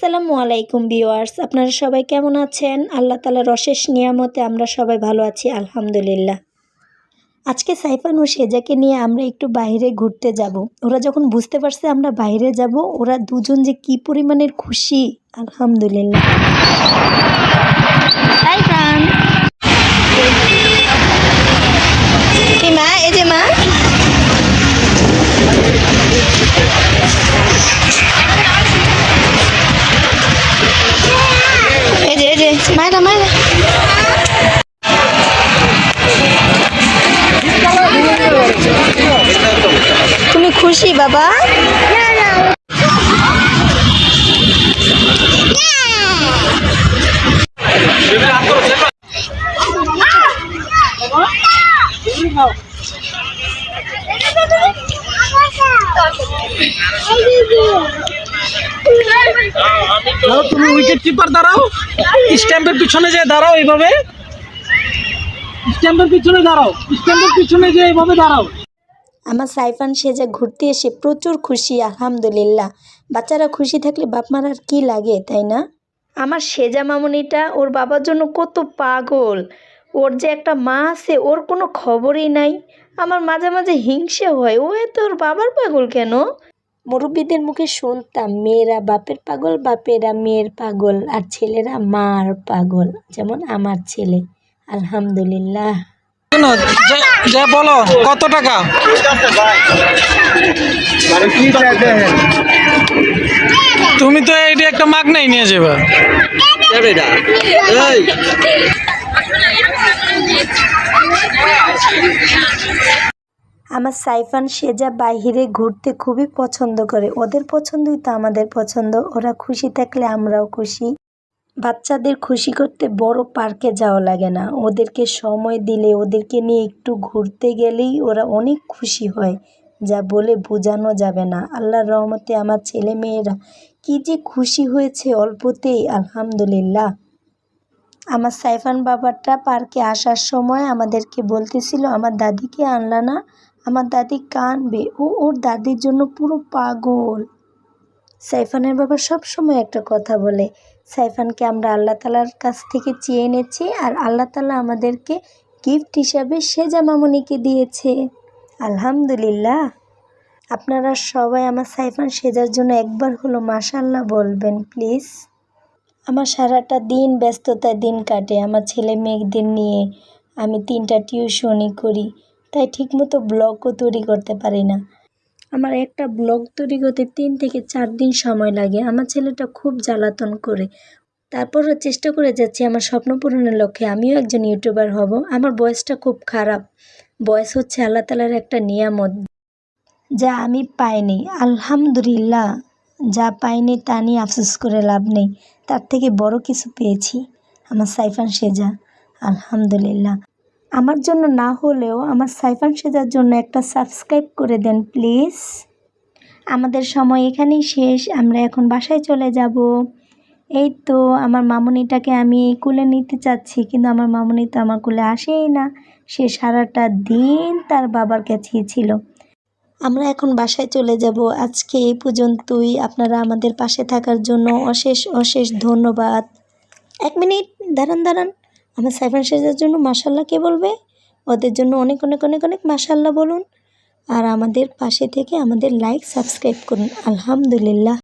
আসসালামু আলাইকুম ভিউয়ার্স, আপনারা সবাই কেমন আছেন? আল্লাহ তাআলার অশেষ নিয়ামতে আমরা সবাই ভালো আছি আলহামদুলিল্লাহ। আজকে সাইফান ও সেজাকে নিয়ে আমরা একটু বাইরে ঘুরতে যাব। ওরা যখন বুঝতে পারছে আমরা বাইরে যাব, ওরা দুজন যে কি পরিমাণের খুশি আলহামদুলিল্লাহ। সাইফান মা, এই যে মা, মায়েরা মায়েরা তুমি খুশি বাবা? তুমি উইকেট কিপার দাঁড়াও, স্ট্যাম্পের পিছনে যে দাঁড়াও, এইভাবে স্ট্যাম্পের পিছনে দাঁড়াও, স্ট্যাম্পের পিছনে যে এইভাবে দাঁড়াও। আমার সাইফান সেজা ঘুরতে এসে প্রচুর খুশি আলহামদুলিল্লাহ। বাচ্চারা খুশি থাকলে বাপ মার আর কি লাগে, তাই না? আমার সেজা মামুনিটা ওর বাবার জন্য কত পাগল। ওর যে একটা মা আছে ওর কোনো খবরই নাই। আমার মাঝে মাঝে হিংসে হয়, ও এত ওর বাবার পাগল কেন? মুরব্বীদের মুখে শুনতাম মেয়েরা বাপের পাগল, বাপেরা মেয়ের পাগল, আর ছেলেরা মার পাগল, যেমন আমার ছেলে আলহামদুলিল্লাহ। যে বলো কত টাকা? তুমি তো এইটা একটা মাগনাই নিয়ে যাবে। আমার সাইফান সেজা বাইরে ঘুরতে খুবই পছন্দ করে। ওদের পছন্দই তো আমাদের পছন্দ। ওরা খুশি থাকলে আমরাও খুশি। বাচ্চাদের খুশি করতে বড় পার্কে যাওয়া লাগে না, ওদেরকে সময় দিলে, ওদেরকে নিয়ে একটু ঘুরতে গেলেই ওরা অনেক খুশি হয়, যা বলে বোঝানো যাবে না। আল্লাহর রহমতে আমার ছেলে মেয়েরা কি যে খুশি হয়েছে অল্পতেই আলহামদুলিল্লাহ। আমার সাইফান বাবাটা পার্কে আসার সময় আমাদেরকে বলতেছিল, আমার দাদিকে আনলা না, আমার দাদি কাঁদবে, ওর দাদির জন্য পুরো পাগল। সাইফানের বাবা সব সময় একটা কথা বলে, সাইফানকে আমরা আল্লাহ তাআলার কাছ থেকে চেয়ে এনেছি, আর আল্লাহ তাআলা আমাদেরকে গিফট হিসাবে সেজা মামুনিকে দিয়েছে আলহামদুলিল্লাহ। আপনারা সবাই আমার সাইফান সেজার জন্য একবার হলো মাশাআল্লাহ বলবেন প্লিজ। আমার সারাটা দিন ব্যস্ততায় দিন কাটে আমার ছেলে মেয়েদের নিয়ে। আমি 3টা টিউশনি করি, তাই ঠিকমতো ব্লগও তৈরি করতে পারি না। আমার একটা ব্লগ তৈরি করতে 3 থেকে 4 দিন সময় লাগে। আমার ছেলেটা খুব জ্বালাতন করে, তারপরও চেষ্টা করে যাচ্ছি আমার স্বপ্ন পূরণের লক্ষ্যে আমিও একজন ইউটিউবার হব। আমার বয়সটা খুব খারাপ। বয়স হচ্ছে আল্লাহ তাআলার একটা নিয়ামত, যা আমি পাইনি আলহামদুলিল্লাহ। যা পাইনি তা নিয়ে আফসোস করে লাভ নেই, তার থেকে বড় কিছু পেয়েছি। আমার সাইফান সেজা আলহামদুলিল্লাহ। আমার জন্য না হলেও আমার সাইফান সেজার জন্য একটা সাবস্ক্রাইব করে দেন প্লিজ। আমাদের সময় এখানেই শেষ, আমরা এখন বাসায় চলে যাব। এই তো আমার মামুনিটাকে আমি কুলে নিতে চাচ্ছি, কিন্তু আমার মামুনি তো আমার কুলে আসেই না। সে সারাটা দিন তার বাবার কাছেই ছিল। আমরা এখন বাসায় চলে যাব। আজকে এই পর্যন্তই। আপনারা আমাদের পাশে থাকার জন্য অশেষ অশেষ ধন্যবাদ। 1 মিনিট দাঁড়ান। আমার সাইফান সেজার জন্য মাশাআল্লাহ কে বলবে? ওদের জন্য অনেক অনেক অনেক অনেক মাশাআল্লাহ বলুন, আর আমাদের পাশে থেকে আমাদের লাইক সাবস্ক্রাইব করুন আলহামদুলিল্লাহ।